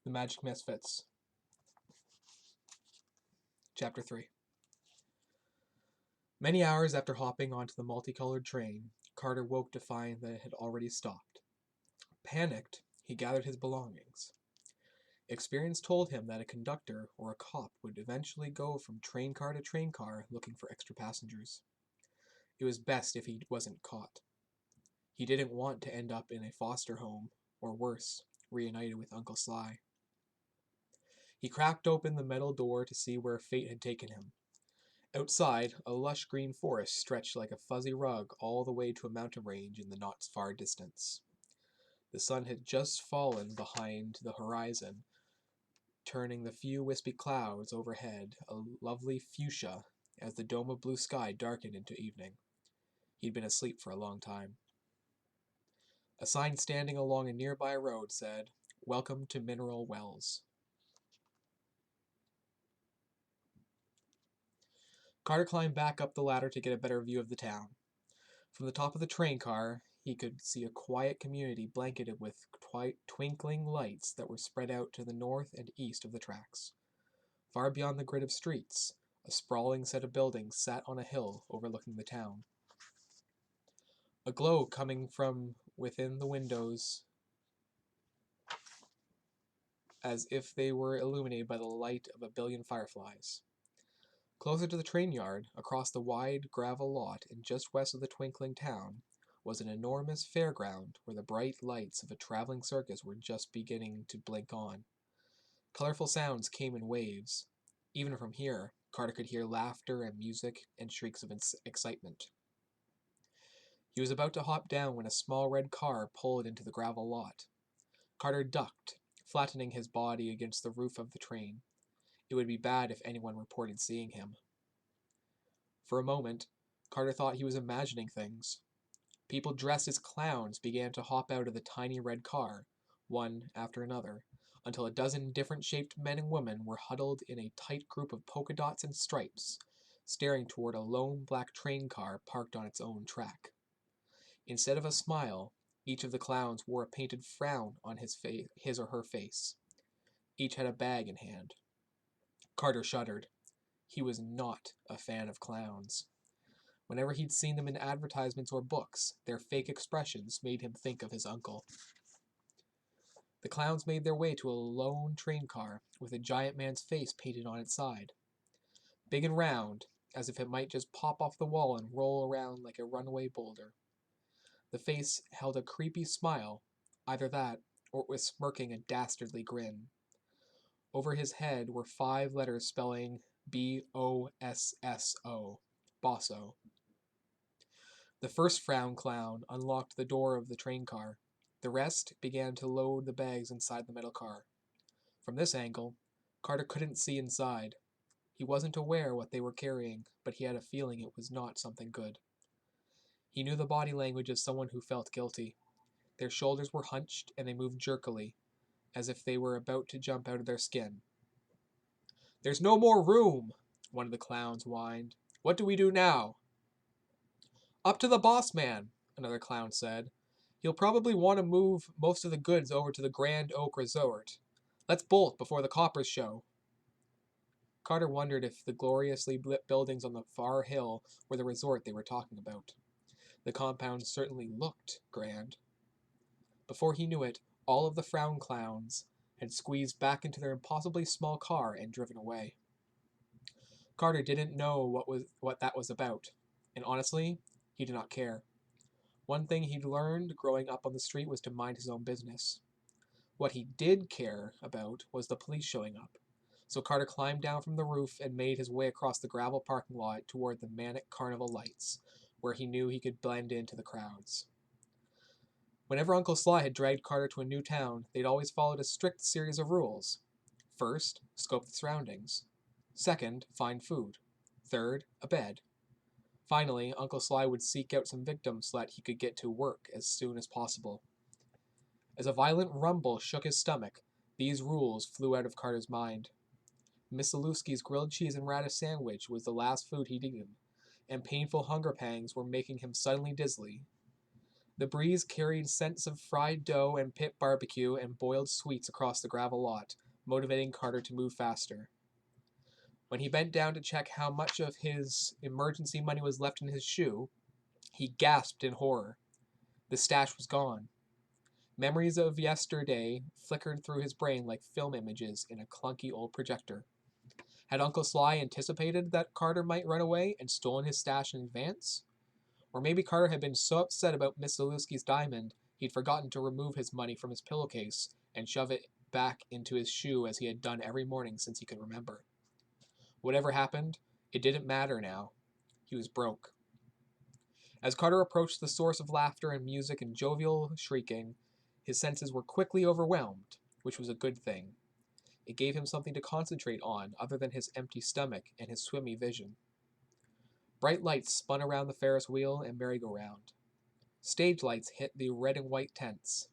The Magic Misfits. Chapter 3. Many hours after hopping onto the multicolored train, Carter woke to find that it had already stopped. Panicked, he gathered his belongings. Experience told him that a conductor or a cop would eventually go from train car to train car looking for extra passengers. It was best if he wasn't caught. He didn't want to end up in a foster home, or worse, reunited with Uncle Sly. He cracked open the metal door to see where fate had taken him. Outside, a lush green forest stretched like a fuzzy rug all the way to a mountain range in the not far distance. The sun had just fallen behind the horizon, turning the few wispy clouds overhead a lovely fuchsia as the dome of blue sky darkened into evening. He'd been asleep for a long time. A sign standing along a nearby road said, "Welcome to Mineral Wells." Carter climbed back up the ladder to get a better view of the town. From the top of the train car, he could see a quiet community blanketed with twinkling lights that were spread out to the north and east of the tracks. Far beyond the grid of streets, a sprawling set of buildings sat on a hill overlooking the town. A glow coming from within the windows as if they were illuminated by the light of a billion fireflies. Closer to the train yard, across the wide gravel lot and just west of the twinkling town, was an enormous fairground where the bright lights of a traveling circus were just beginning to blink on. Colorful sounds came in waves. Even from here, Carter could hear laughter and music and shrieks of excitement. He was about to hop down when a small red car pulled into the gravel lot. Carter ducked, flattening his body against the roof of the train. It would be bad if anyone reported seeing him. For a moment, Carter thought he was imagining things. People dressed as clowns began to hop out of the tiny red car, one after another, until a dozen different shaped men and women were huddled in a tight group of polka dots and stripes, staring toward a lone black train car parked on its own track. Instead of a smile, each of the clowns wore a painted frown on his or her face. Each had a bag in hand. Carter shuddered. He was not a fan of clowns. Whenever he'd seen them in advertisements or books, their fake expressions made him think of his uncle. The clowns made their way to a lone train car with a giant man's face painted on its side. Big and round, as if it might just pop off the wall and roll around like a runaway boulder. The face held a creepy smile, either that or it was smirking a dastardly grin. Over his head were 5 letters spelling BOSSO, Bosso. The first frown clown unlocked the door of the train car. The rest began to load the bags inside the metal car. From this angle, Carter couldn't see inside. He wasn't aware what they were carrying, but he had a feeling it was not something good. He knew the body language of someone who felt guilty. Their shoulders were hunched and they moved jerkily, as if they were about to jump out of their skin. "There's no more room," one of the clowns whined. "What do we do now?" "Up to the boss man," another clown said. "He'll probably want to move most of the goods over to the Grand Oak Resort. Let's bolt before the coppers show." Carter wondered if the gloriously lit buildings on the far hill were the resort they were talking about. The compound certainly looked grand. Before he knew it, all of the frown clowns had squeezed back into their impossibly small car and driven away. Carter didn't know what that was about, and honestly, he did not care. One thing he'd learned growing up on the street was to mind his own business. What he did care about was the police showing up, so Carter climbed down from the roof and made his way across the gravel parking lot toward the manic carnival lights, where he knew he could blend into the crowds. Whenever Uncle Sly had dragged Carter to a new town, they'd always followed a strict series of rules. First, scope the surroundings. Second, find food. Third, a bed. Finally, Uncle Sly would seek out some victims so that he could get to work as soon as possible. As a violent rumble shook his stomach, these rules flew out of Carter's mind. Miss Zaluski's grilled cheese and radish sandwich was the last food he'd eaten, and painful hunger pangs were making him suddenly dizzy. The breeze carried scents of fried dough and pit barbecue and boiled sweets across the gravel lot, motivating Carter to move faster. When he bent down to check how much of his emergency money was left in his shoe, he gasped in horror. The stash was gone. Memories of yesterday flickered through his brain like film images in a clunky old projector. Had Uncle Sly anticipated that Carter might run away and stolen his stash in advance? Or maybe Carter had been so upset about Miss Zaluski's diamond, he'd forgotten to remove his money from his pillowcase and shove it back into his shoe as he had done every morning since he could remember. Whatever happened, it didn't matter now. He was broke. As Carter approached the source of laughter and music and jovial shrieking, his senses were quickly overwhelmed, which was a good thing. It gave him something to concentrate on other than his empty stomach and his swimmy vision. Bright lights spun around the Ferris wheel and merry-go-round. Stage lights hit the red and white tents.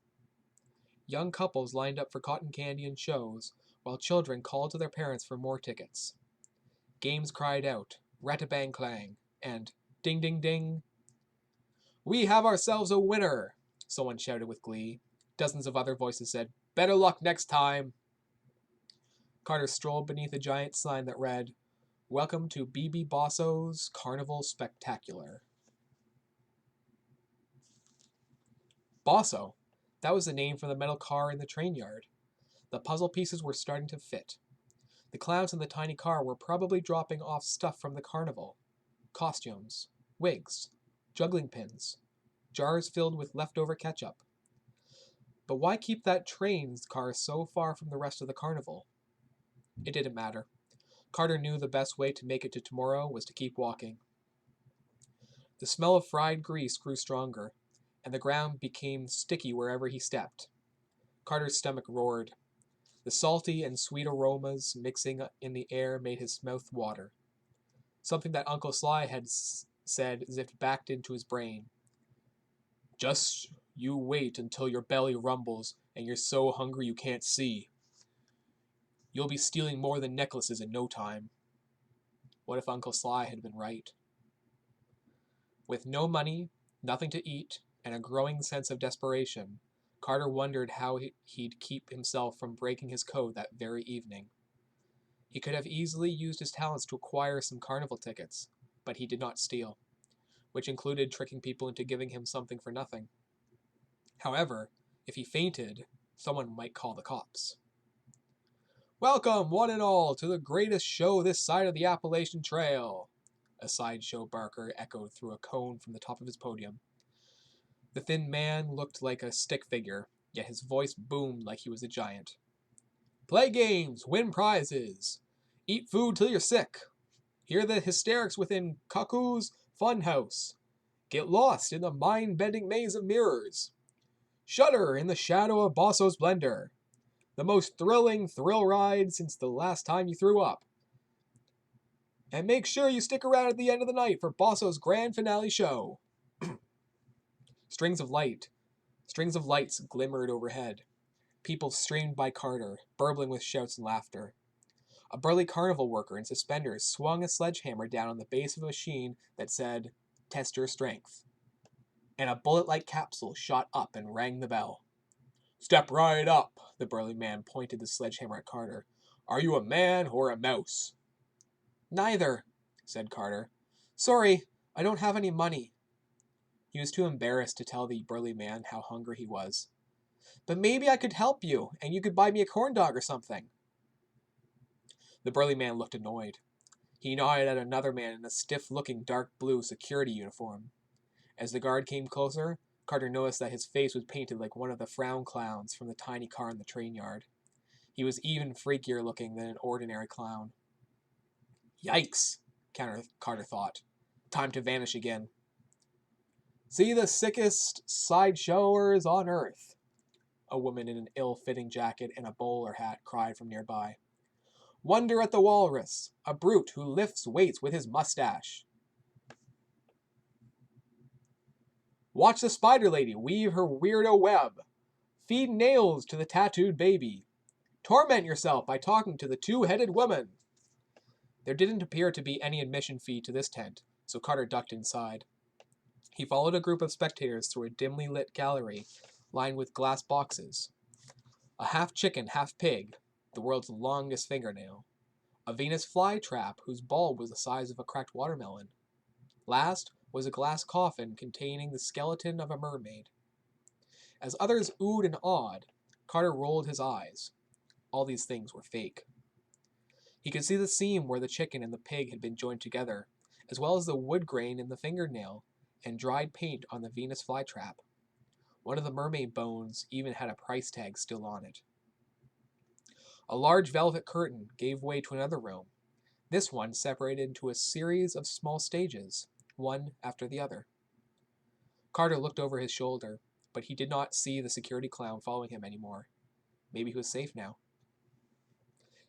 Young couples lined up for cotton candy and shows, while children called to their parents for more tickets. Games cried out, "Rat-a-bang clang," and "Ding ding ding." "We have ourselves a winner!" someone shouted with glee. Dozens of other voices said, "Better luck next time!" Carter strolled beneath a giant sign that read, "Welcome to BB Bosso's Carnival Spectacular." Bosso. That was the name for the metal car in the train yard. The puzzle pieces were starting to fit. The clowns in the tiny car were probably dropping off stuff from the carnival. Costumes, wigs, juggling pins, jars filled with leftover ketchup. But why keep that train car so far from the rest of the carnival? It didn't matter. Carter knew the best way to make it to tomorrow was to keep walking. The smell of fried grease grew stronger, and the ground became sticky wherever he stepped. Carter's stomach roared. The salty and sweet aromas mixing in the air made his mouth water. Something that Uncle Sly had said zipped back into his brain. "Just you wait until your belly rumbles and you're so hungry you can't see. You'll be stealing more than necklaces in no time." What if Uncle Sly had been right? With no money, nothing to eat, and a growing sense of desperation, Carter wondered how he'd keep himself from breaking his code that very evening. He could have easily used his talents to acquire some carnival tickets, but he did not steal, which included tricking people into giving him something for nothing. However, if he fainted, someone might call the cops. "Welcome, one and all, to the greatest show this side of the Appalachian Trail," a sideshow barker echoed through a cone from the top of his podium. The thin man looked like a stick figure, yet his voice boomed like he was a giant. "Play games, win prizes, eat food till you're sick. Hear the hysterics within Cuckoo's Funhouse. Get lost in the mind-bending maze of mirrors. Shudder in the shadow of Bosso's blender. The most thrilling thrill ride since the last time you threw up. And make sure you stick around at the end of the night for Bosso's grand finale show." Strings of lights glimmered overhead. People streamed by Carter, burbling with shouts and laughter. A burly carnival worker in suspenders swung a sledgehammer down on the base of a machine that said, "Test your strength." And a bullet-like capsule shot up and rang the bell. "Step right up," the burly man pointed the sledgehammer at Carter. "Are you a man or a mouse?" "Neither," said Carter. "Sorry, I don't have any money." He was too embarrassed to tell the burly man how hungry he was. "But maybe I could help you, and you could buy me a corn dog or something." The burly man looked annoyed. He nodded at another man in a stiff-looking dark blue security uniform. As the guard came closer, Carter noticed that his face was painted like one of the frown clowns from the tiny car in the train yard. He was even freakier looking than an ordinary clown. "Yikes," Carter thought. "Time to vanish again." "See the sickest sideshowers on earth," a woman in an ill-fitting jacket and a bowler hat cried from nearby. "Wonder at the walrus, a brute who lifts weights with his mustache. Watch the spider lady weave her weirdo web. Feed nails to the tattooed baby. Torment yourself by talking to the two-headed woman." There didn't appear to be any admission fee to this tent, so Carter ducked inside. He followed a group of spectators through a dimly lit gallery lined with glass boxes. A half chicken, half pig, the world's longest fingernail. A Venus flytrap whose bulb was the size of a cracked watermelon. Last was a glass coffin containing the skeleton of a mermaid. As others oohed and awed, Carter rolled his eyes. All these things were fake. He could see the seam where the chicken and the pig had been joined together, as well as the wood grain in the fingernail and dried paint on the Venus flytrap. One of the mermaid bones even had a price tag still on it. A large velvet curtain gave way to another room. This one separated into a series of small stages, one after the other. Carter looked over his shoulder, but he did not see the security clown following him anymore. Maybe he was safe now.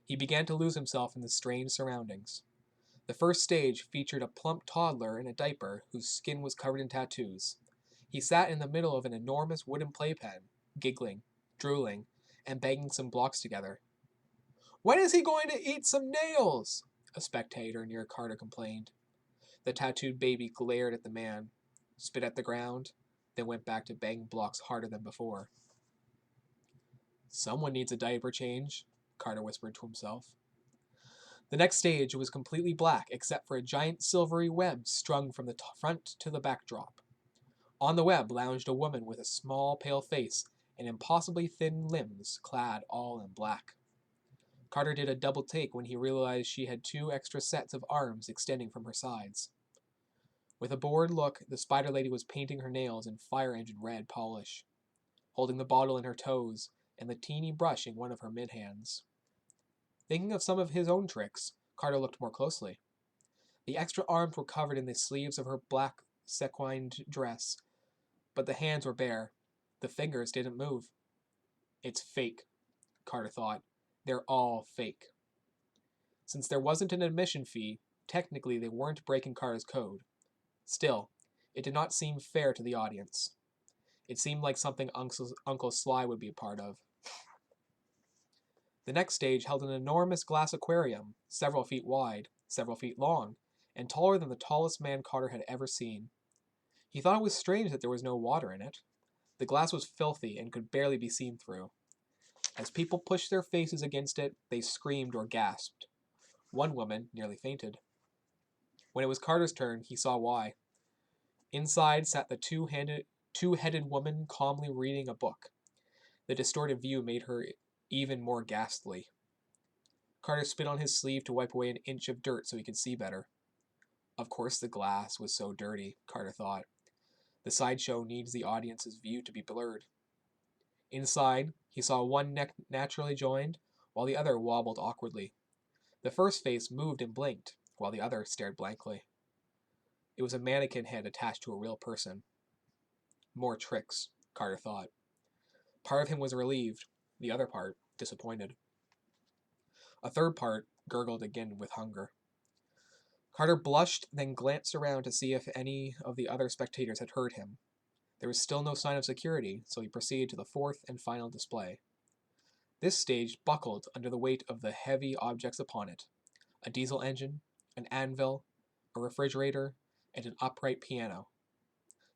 He began to lose himself in the strange surroundings. The first stage featured a plump toddler in a diaper whose skin was covered in tattoos. He sat in the middle of an enormous wooden playpen, giggling, drooling, and banging some blocks together. "When is he going to eat some nails?" a spectator near Carter complained. The tattooed baby glared at the man, spit at the ground, then went back to banging blocks harder than before. "Someone needs a diaper change," Carter whispered to himself. The next stage was completely black except for a giant silvery web strung from the front to the backdrop. On the web lounged a woman with a small pale face and impossibly thin limbs, clad all in black. Carter did a double take when he realized she had 2 extra sets of arms extending from her sides. With a bored look, the spider lady was painting her nails in fire engine red polish, holding the bottle in her toes and the teeny brush in one of her mid-hands. Thinking of some of his own tricks, Carter looked more closely. The extra arms were covered in the sleeves of her black sequined dress, but the hands were bare. The fingers didn't move. "It's fake," Carter thought. "They're all fake." Since there wasn't an admission fee, technically they weren't breaking Carter's code. Still, it did not seem fair to the audience. It seemed like something Uncle Sly would be a part of. The next stage held an enormous glass aquarium, several feet wide, several feet long, and taller than the tallest man Carter had ever seen. He thought it was strange that there was no water in it. The glass was filthy and could barely be seen through. As people pushed their faces against it, they screamed or gasped. One woman nearly fainted. When it was Carter's turn, he saw why. Inside sat the two-headed woman calmly reading a book. The distorted view made her even more ghastly. Carter spit on his sleeve to wipe away an inch of dirt so he could see better. Of course the glass was so dirty, Carter thought. The sideshow needs the audience's view to be blurred. Inside, he saw one neck naturally joined, while the other wobbled awkwardly. The first face moved and blinked, while the other stared blankly. It was a mannequin head attached to a real person. More tricks, Carter thought. Part of him was relieved, the other part disappointed. A third part gurgled again with hunger. Carter blushed, then glanced around to see if any of the other spectators had heard him. There was still no sign of security, so he proceeded to the fourth and final display. This stage buckled under the weight of the heavy objects upon it. A diesel engine, an anvil, a refrigerator, and an upright piano.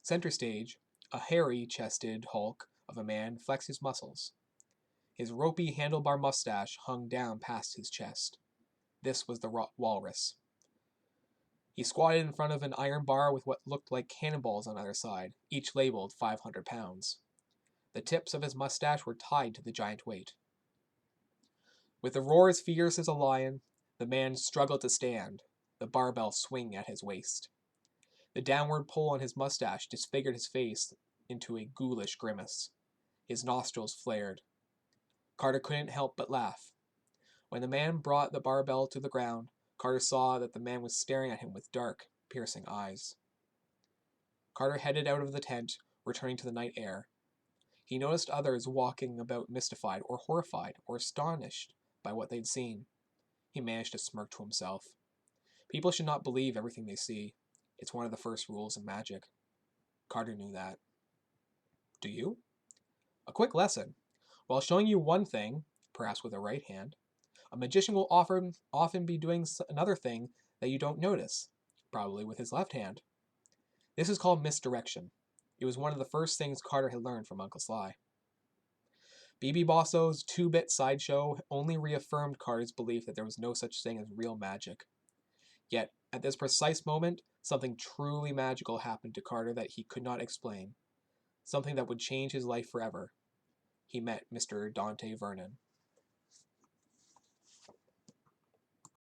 Center stage, a hairy-chested hulk of a man flexed his muscles. His ropey handlebar mustache hung down past his chest. This was the walrus. He squatted in front of an iron bar with what looked like cannonballs on either side, each labeled 500 pounds. The tips of his mustache were tied to the giant weight. With a roar as fierce as a lion, the man struggled to stand, the barbell swinging at his waist. The downward pull on his mustache disfigured his face into a ghoulish grimace. His nostrils flared. Carter couldn't help but laugh. When the man brought the barbell to the ground, Carter saw that the man was staring at him with dark, piercing eyes. Carter headed out of the tent, returning to the night air. He noticed others walking about mystified or horrified or astonished by what they'd seen. He managed to smirk to himself. People should not believe everything they see. It's one of the first rules of magic. Carter knew that. Do you? A quick lesson. While showing you one thing, perhaps with a right hand, a magician will often be doing another thing that you don't notice, probably with his left hand. This is called misdirection. It was one of the first things Carter had learned from Uncle Sly. BB Bosso's 2-bit sideshow only reaffirmed Carter's belief that there was no such thing as real magic. Yet, at this precise moment, something truly magical happened to Carter that he could not explain. Something that would change his life forever. He met Mr. Dante Vernon.